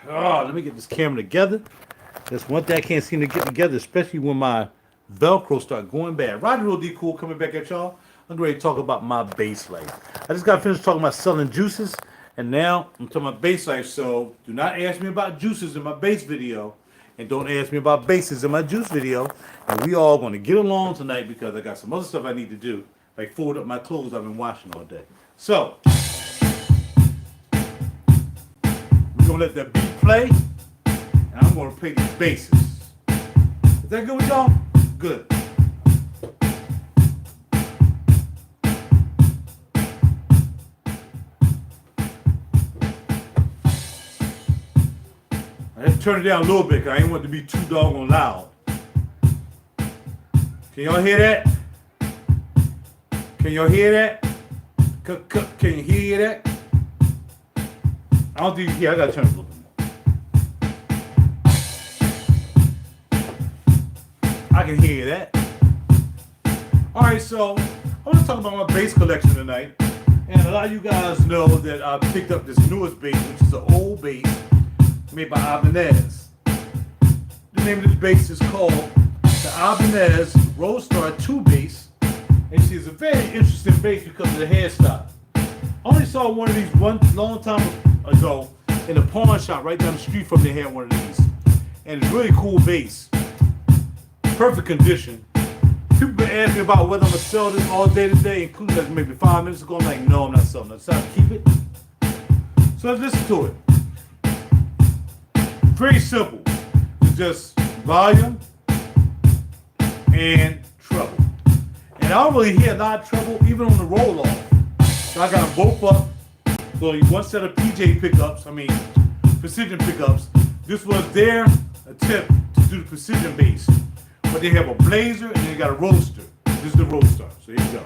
Oh, let me get this camera together. That's one thing I can't seem to get together, especially when my Velcro start going bad. RaJuR D Cool coming back at y'all. I'm ready to talk about my bass life. I just got finished talking about selling juices, and now I'm talking about bass life. So do not ask me about juices in my bass video, and don't ask me about basses in my juice video. And we all going to get along tonight because I got some other stuff I need to do, like fold up my clothes I've been washing all day. So we're gonna let that beat play, and I'm gonna play these basses. Is that good with y'all? Good. I have to turn it down a little bit because I ain't want it to be too doggone loud. Can y'all hear that? Can y'all hear that? Can you hear that? I don't think you hear. I gotta turn it a little bit more. I can hear that. Alright, so I want to talk about my bass collection tonight. And a lot of you guys know that I picked up this newest bass, which is an old bass made by Ibanez. The name of this bass is called the Ibanez RaJuR 2 bass. And it's a very interesting bass because of the hairstyle. I only saw one of these one long time ago in a pawn shop right down the street from there. Had one of these, and it's really cool bass, perfect condition. People been asking me about whether I'm gonna sell this all day today, including like maybe 5 minutes ago. I'm like, no, I'm not selling it. I decided to keep it. So let's listen to it. Very simple. It's just volume and treble. And I don't really hear a lot of treble even on the roll off. So I got them both up. So one set of PJ pickups, precision pickups. This was their attempt to do the precision bass. But they have a blazer and they got a roadster. This is the roadster. So here you go.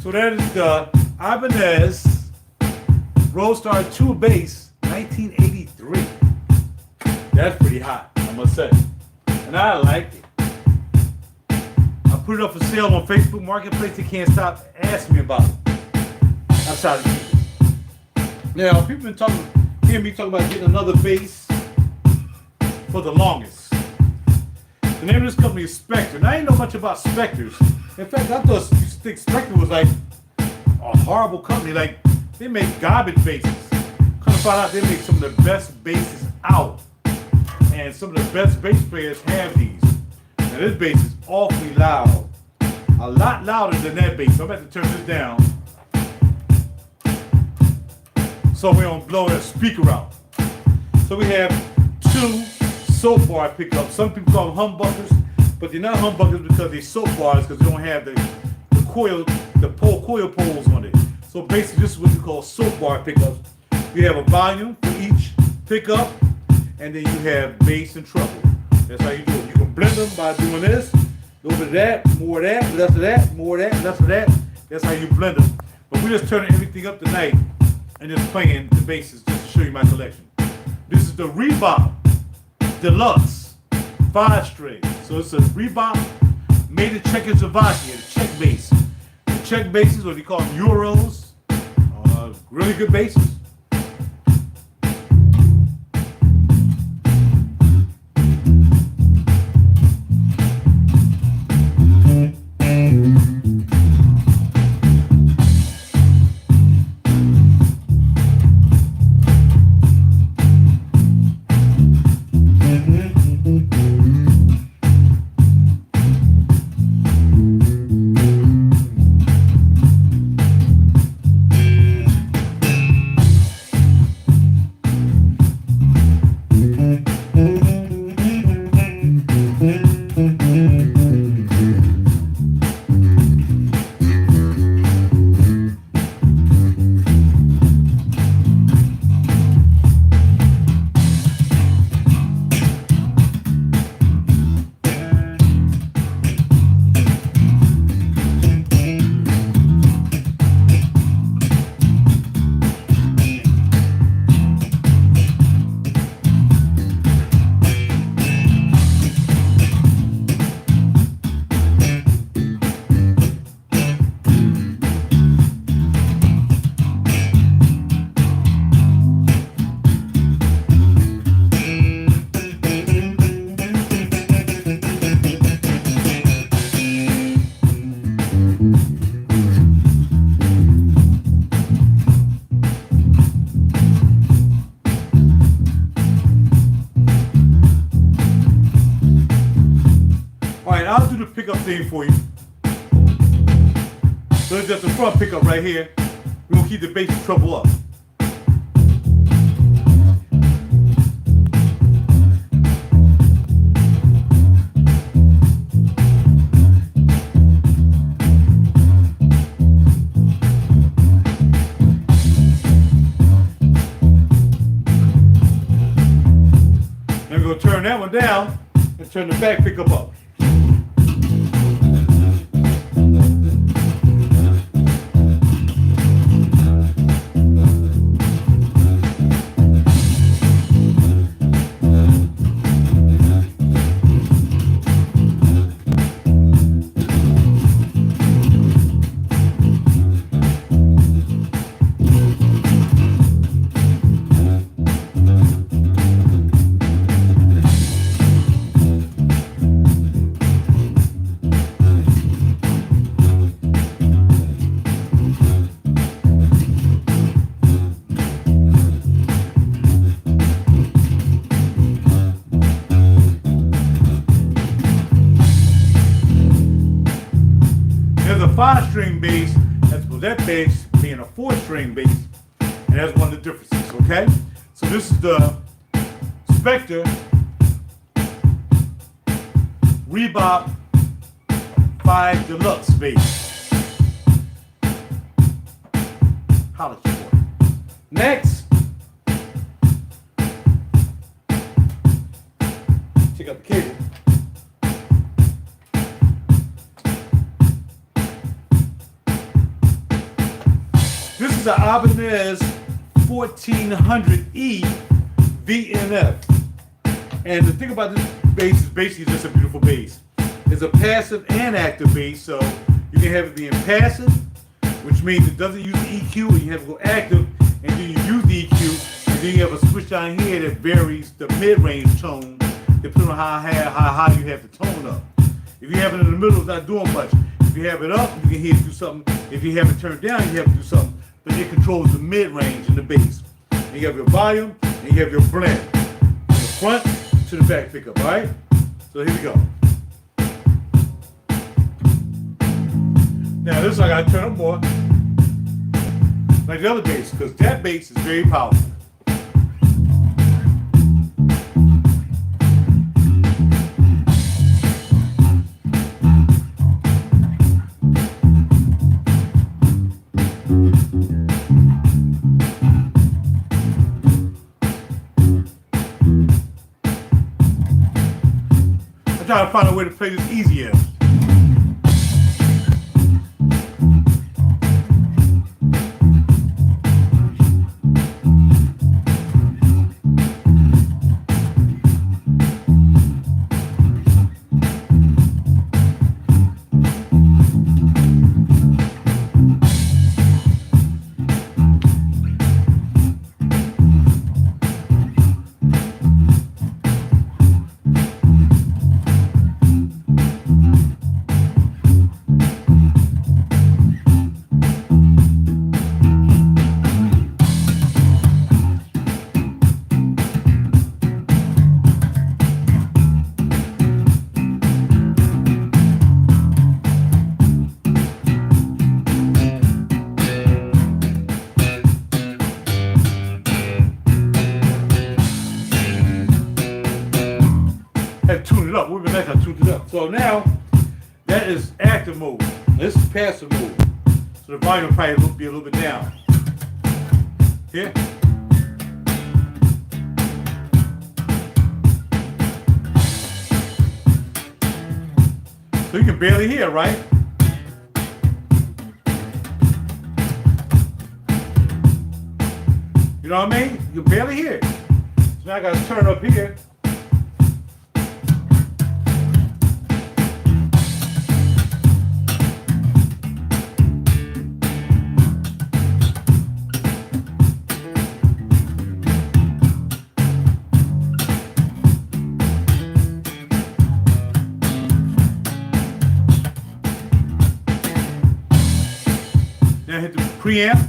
So that is the Ibanez RaJuR 2 bass, 1983. That's pretty hot, I must say. And I like it. I put it up for sale on Facebook Marketplace. They can't stop asking me about it. I try to keep it. Now, people been hearing me talk about getting another bass for the longest. The name of this company is Spectre. And I didn't know much about Spectres. In fact, I thought you think Spectre was like a horrible company. Like, they make garbage basses. Come to find out they make some of the best basses out. And some of the best bass players have these. Now this bass is awfully loud. A lot louder than that bass. So I'm about to turn this down so we don't blow that speaker out. So we have two soap bar pickups. Some people call them humbuckers, but they're not humbuckers because they're soap bars because they don't have the coil poles on it. So basically, this is what you call soap bar pickups. You have a volume for each pickup, and then you have bass and treble. That's how you do it. You can blend them by doing this. A little bit of that, more of that, less of that, more of that, less of that. That's how you blend them. But we're just turning everything up tonight and just playing the basses just to show you my collection. This is the RaJuR Deluxe 5-string. So it's a RaJuR made in Czechoslovakia, the Czech bass. The Czech basses, what they call them, Euros, really good basses. I'll do the pickup thing for you. So it's just the front pickup right here. We're gonna keep the bass and treble up. Then we're gonna turn that one down and turn the back pickup up. There's a 5-string bass, that's for that bass being a 4-string bass, and that's one of the differences, okay? So this is the Spectre RaJuR 5 Deluxe bass. Holla at your boy. Next, check out the cable. This is an Ibanez 1400E VNF. And the thing about this bass is basically just a beautiful bass. It's a passive and active bass, so you can have it being passive, which means it doesn't use the EQ, and you have to go active, and then you use the EQ, and then you have a switch down here that varies the mid-range tone, depending on how high you have the tone up. If you have it in the middle, it's not doing much. If you have it up, you can hear it do something. If you have it turned down, you have to do something. But it controls the mid-range and the bass. And you have your volume, and you have your blend. From the front to the back pickup, all right? So here we go. Now this I gotta turn up more, like the other bass, because that bass is very powerful. trying to find a way to play this easier. Had to tune it up. We've been nice to tune it up. So now that is active mode. This is passive mode. So the volume will probably be a little bit down. Here. So you can barely hear, right? You know what I mean? You can barely hear it. So now I gotta turn up here. Now hit the preamp.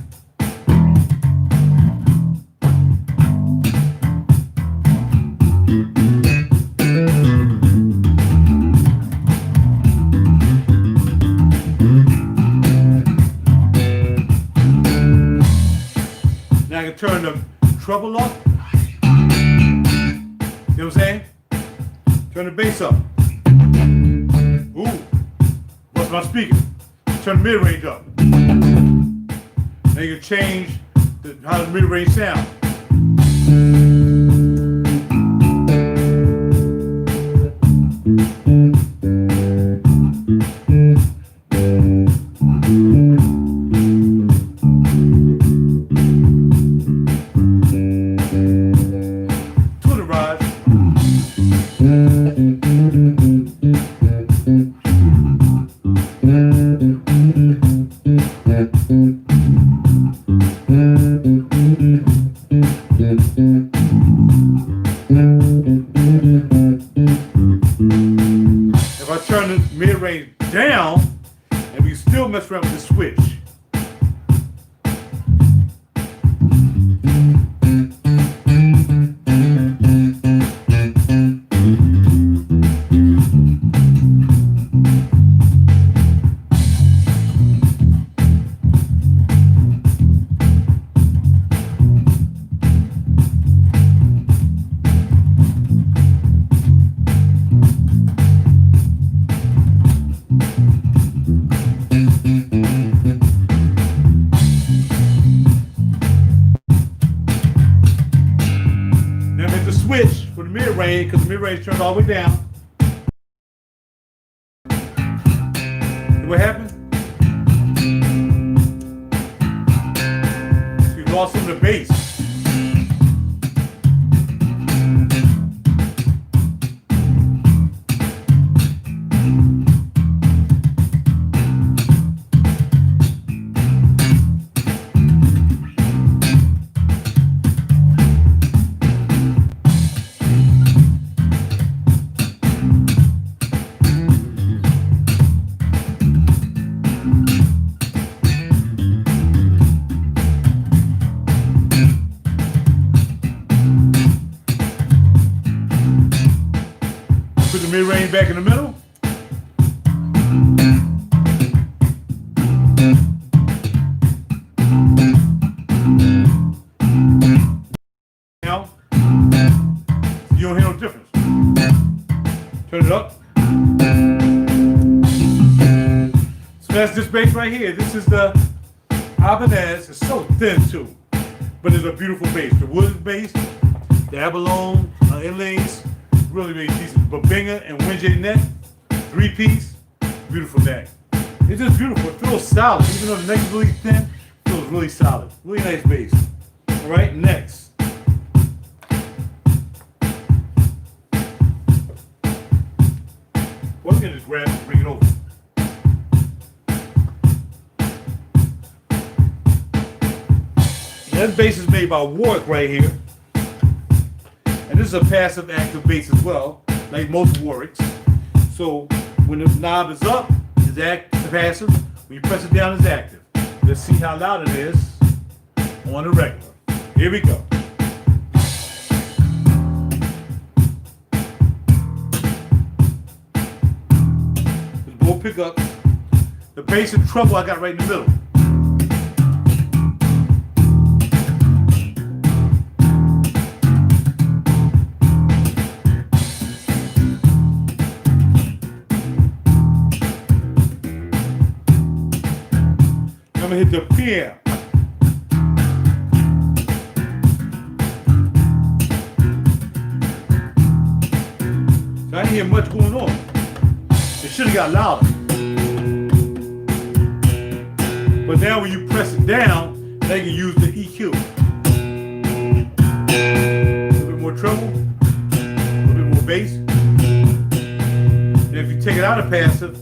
Now I can turn the treble up. You know what I'm saying? Turn the bass up. Ooh, what's my speaker? Turn the mid-range up. Now you can change how the mid-range sound. To the ride. If I turn the mid-range down, and we still mess around with the switch. Switch for the mid-range, because the mid-range turned all the way down. See what happened? You lost some of the bass. Put the mid-range back in the middle. Now, you don't hear no difference. Turn it up. So that's this bass right here. This is the Ibanez. It's so thin too, but it's a beautiful bass. The wood bass, the abalone inlays, really, really decent. Babinga and Winjay neck, 3-piece, beautiful neck. It's just beautiful. It feels solid. Even though the neck is really thin, it feels really solid. Really nice bass. All right, next. Well, we can just grab it and bring it over. That bass is made by Warwick right here. And this is a passive active bass as well, like most Warwicks. So when the knob is up, it's passive. When you press it down, it's active. Let's see how loud it is on the regular. Here we go. There's both pickups. The bass and treble I got right in the middle. I'm gonna hit the PM. So I didn't hear much going on. It should have got louder. But now when you press it down, now you can use the EQ. A little bit more treble, a little bit more bass. And if you take it out of passive,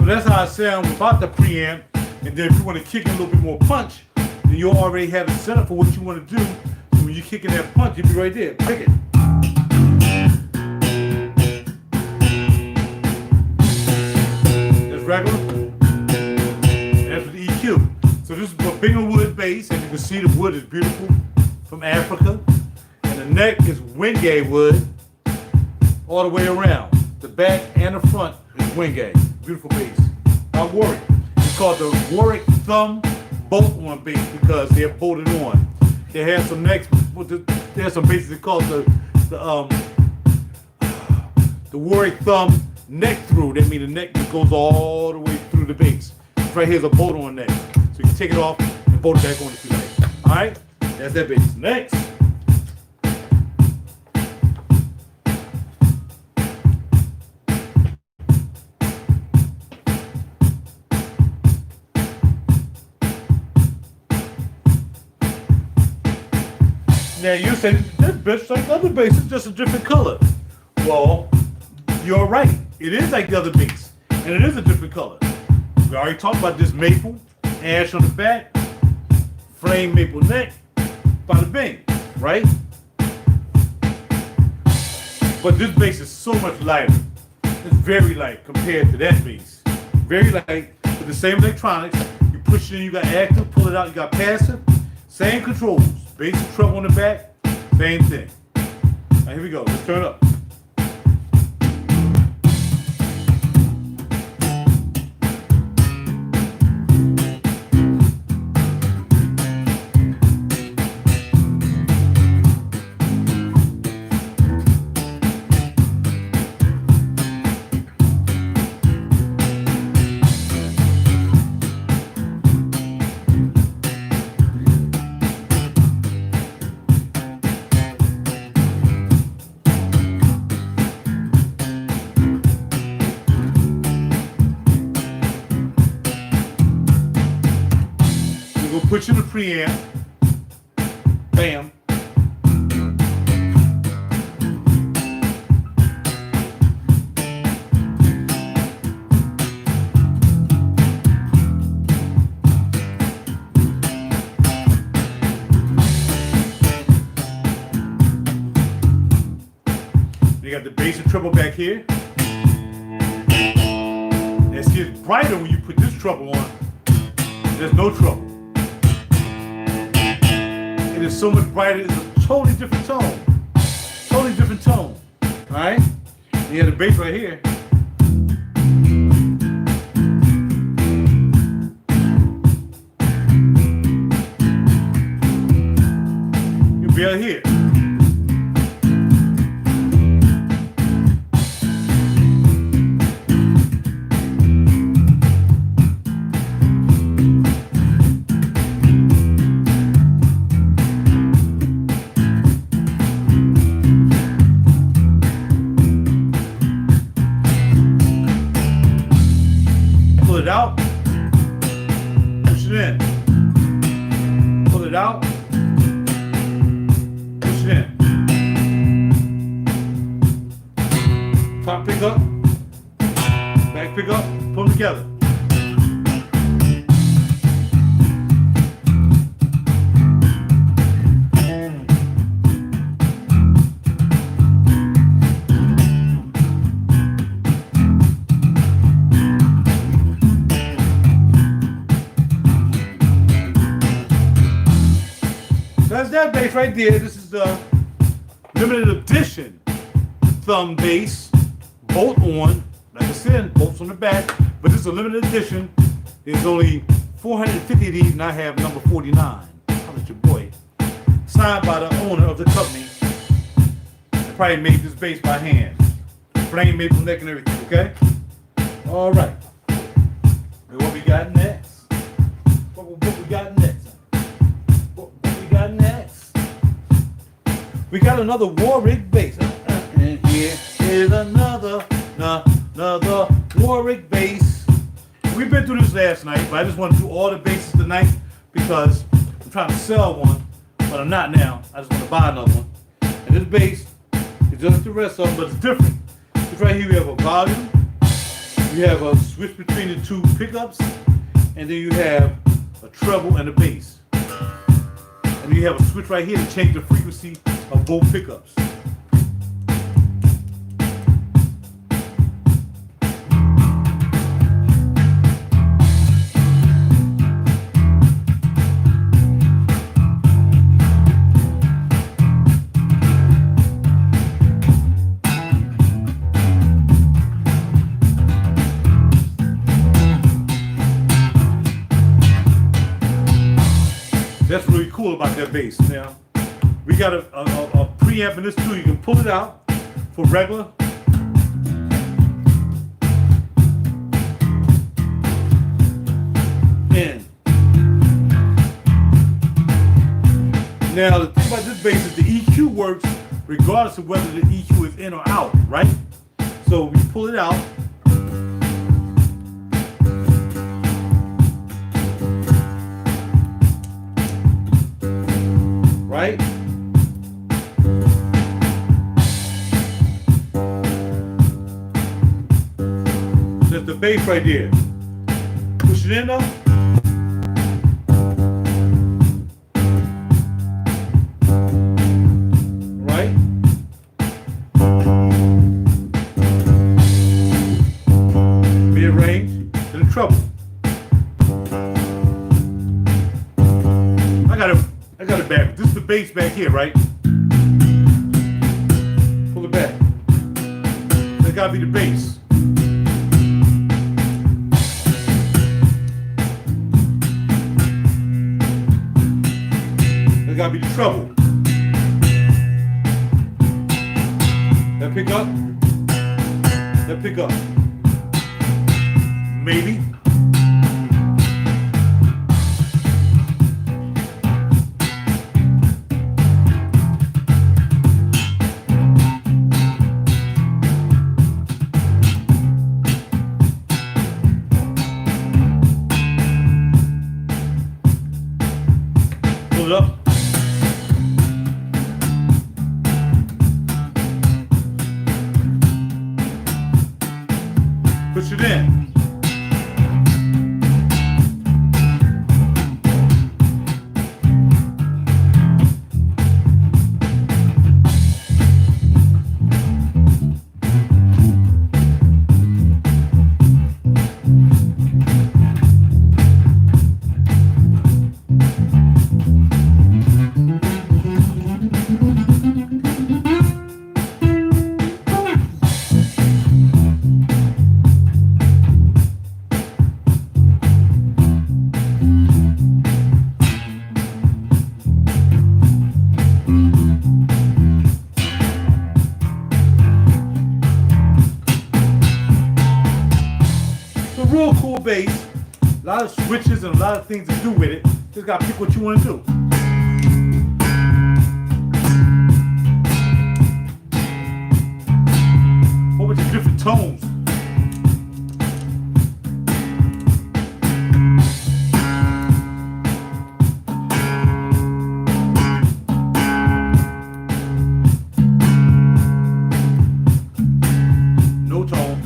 that's how it sounds without the preamp. And then if you want to kick in a little bit more punch, then you'll already have it set up for what you want to do. So when you kick in that punch, you'll be right there. Pick it. That's regular. That's with the EQ. So this is a bigger wood bass, and you can see the wood is beautiful from Africa. And the neck is Winjay wood all the way around. The back and the front is Winjay. Beautiful bass. Warwick. It's called the Warwick thumb bolt-on bass because they're bolted on. They have some necks. They have some basses that called the Warwick thumb neck through. That means the neck that goes all the way through the bass. This right here is a bolt-on neck, so you can take it off and bolt it back on if you like. All right, that's that bass. Next. Now you say this bitch like the other bass is just a different color. Well, you're right. It is like the other bass, and it is a different color. We already talked about this maple, ash on the back, flame maple neck, bada bing, right? But this bass is so much lighter. It's very light compared to that bass. Very light with the same electronics. You push it in, you got active, pull it out, you got passive. Same controls. Bass and treble on the back, same thing. Now here we go. Let's turn it up. Push in the preamp. Bam. You got the bass and treble back here. It gets brighter when you put this treble on. There's no trouble. It is so much brighter. It's a totally different tone. Totally different tone. Alright? You have the bass right here. You barely hear it. Pull it out, push it in. Pull it out, push it in. Top pick up, back pick up, pull them together. That's that bass right there. This is the limited edition thumb bass, bolt on. Like I said, bolts on the back. But this is a limited edition. There's only 450 of these, and I have number 49. That's your boy. Signed by the owner of the company. I probably made this bass by hand. Flame maple neck and everything, okay? All right. And what we got next? What we got next? Next, we got another Warwick bass, and here is another Warwick bass. We've been through this last night, but I just want to do all the basses tonight because I'm trying to sell one, but I'm not now. I just want to buy another one. And this bass is just like the rest of them, but it's different. Because right here we have a volume, you have a switch between the two pickups, and then you have a treble and a bass. And you have a switch right here to change the frequency of both pickups. That's really cool about that bass. Now, we got a preamp in this too. You can pull it out for regular. In. Now, the thing about this bass is the EQ works regardless of whether the EQ is in or out, right? So we pull it out. Right? There's the bass right there. Push it in though. Right? Mid-range to the treble. I got it back. This is the bass back here, right? Pull it back. That gotta be the bass. That gotta be the treble. That pick up. That pick up. Maybe. it up. Push it in. Real cool bass, a lot of switches and a lot of things to do with it. Just gotta pick what you want to do. Whole bunch of different tones. No tone.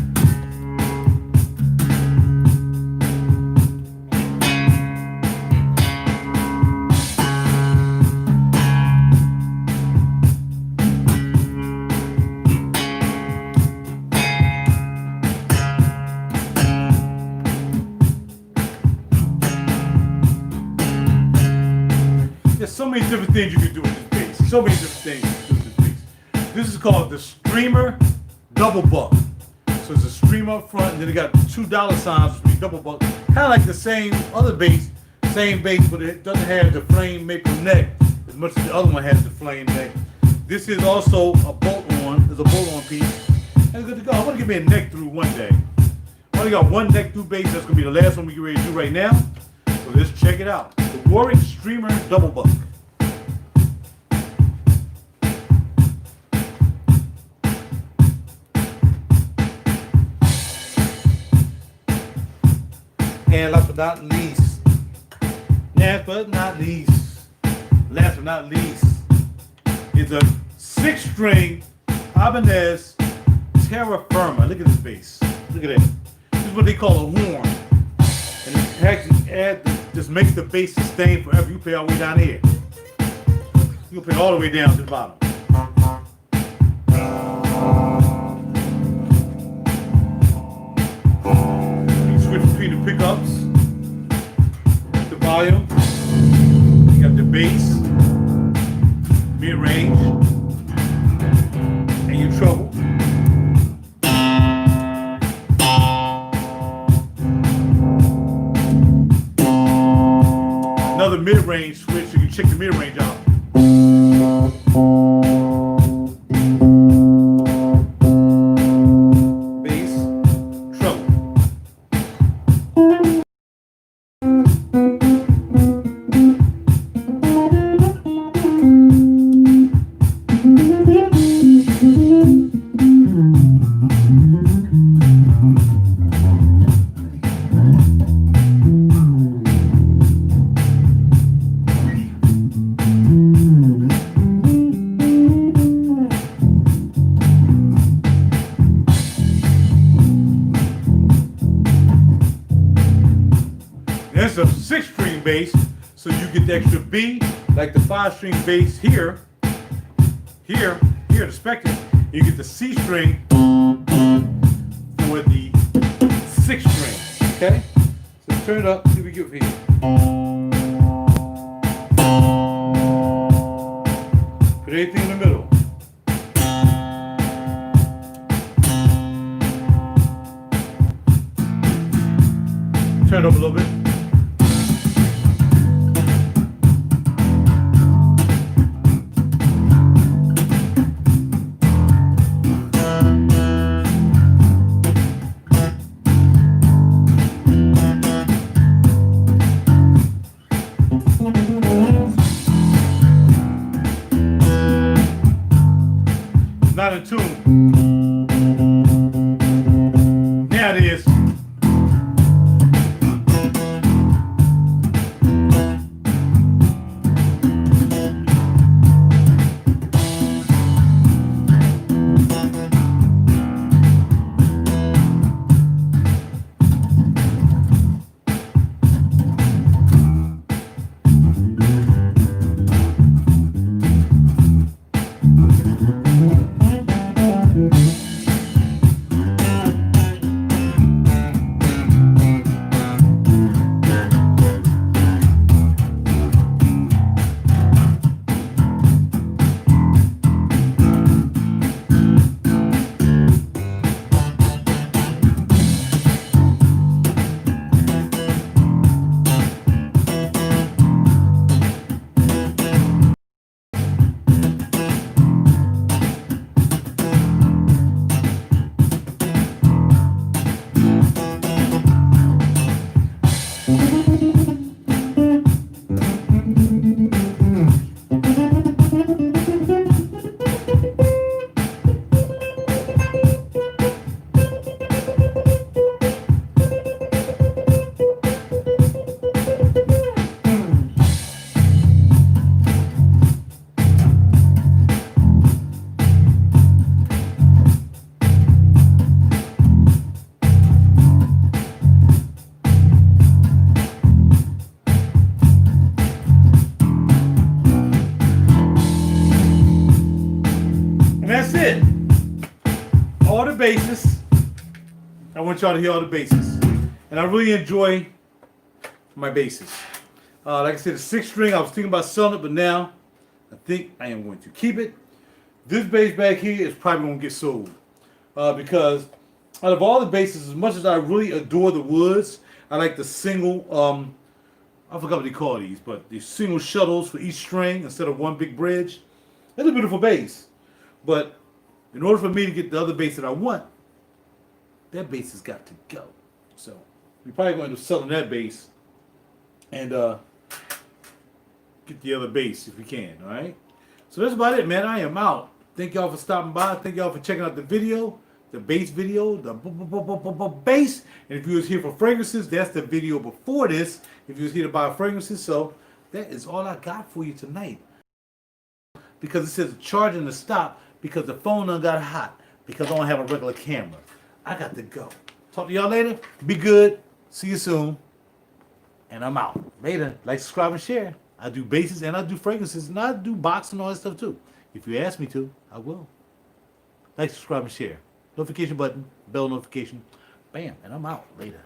There's so many different things you can do with this bass. So many different things you can do with this bass. This is called the Streamer Double Buck. So it's a streamer up front, and then it got $2 signs, which means double buck. Kind of like the same other bass, but it doesn't have the flame maple neck as much as the other one has the flame neck. This is also a bolt-on. There's a bolt-on piece. And it's good to go. I want to give me a neck through one day. I only got one neck through bass. That's going to be the last one we get ready to do right now. So let's check it out. The Warwick Streamer Double Buck. And last but not least, is a 6-string Ibanez Terra Firma. Look at this bass. Look at that. This is what they call a horn. And it actually just makes the bass sustain forever. You play all the way down here. You can play all the way down to the bottom. You switch between the pickups, the volume, you got the bass, mid-range, and your treble. Another mid-range switch, so you can check the mid-range out. Bass, treble. It's a 6-string bass, so you get the extra B, like the 5-string bass here, the Spectre. You get the C string for the 6-string. Okay? So turn it up, see what we get here. Put everything in the middle. Turn it up a little bit. Not in tune. Now it is. bases. I want y'all to hear all the bases. And I really enjoy my bases. Like I said, the 6-string, I was thinking about selling it, but now I think I am going to keep it. This bass back here is probably going to get sold. Because out of all the basses, as much as I really adore the woods, I like the single, I forgot what they call these, but the single shuttles for each string instead of one big bridge. It's a beautiful bass. But in order for me to get the other bass that I want, that bass has got to go. So we're probably going to sell that bass and get the other bass if we can, all right? So that's about it, man. I am out. Thank y'all for stopping by. Thank y'all for checking out the video, the bass video, the bass. And if you was here for fragrances, that's the video before this. If you was here to buy fragrances, so that is all I got for you tonight. Because it says charging to stop because the phone done got hot because I don't have a regular camera. I got to go. Talk to y'all later. Be good. See you soon. And I'm out. Later. Like, subscribe, and share. I do bases and I do fragrances and I do box and all that stuff too. If you ask me to, I will. Like, subscribe, and share. Notification button, bell notification. Bam. And I'm out. Later.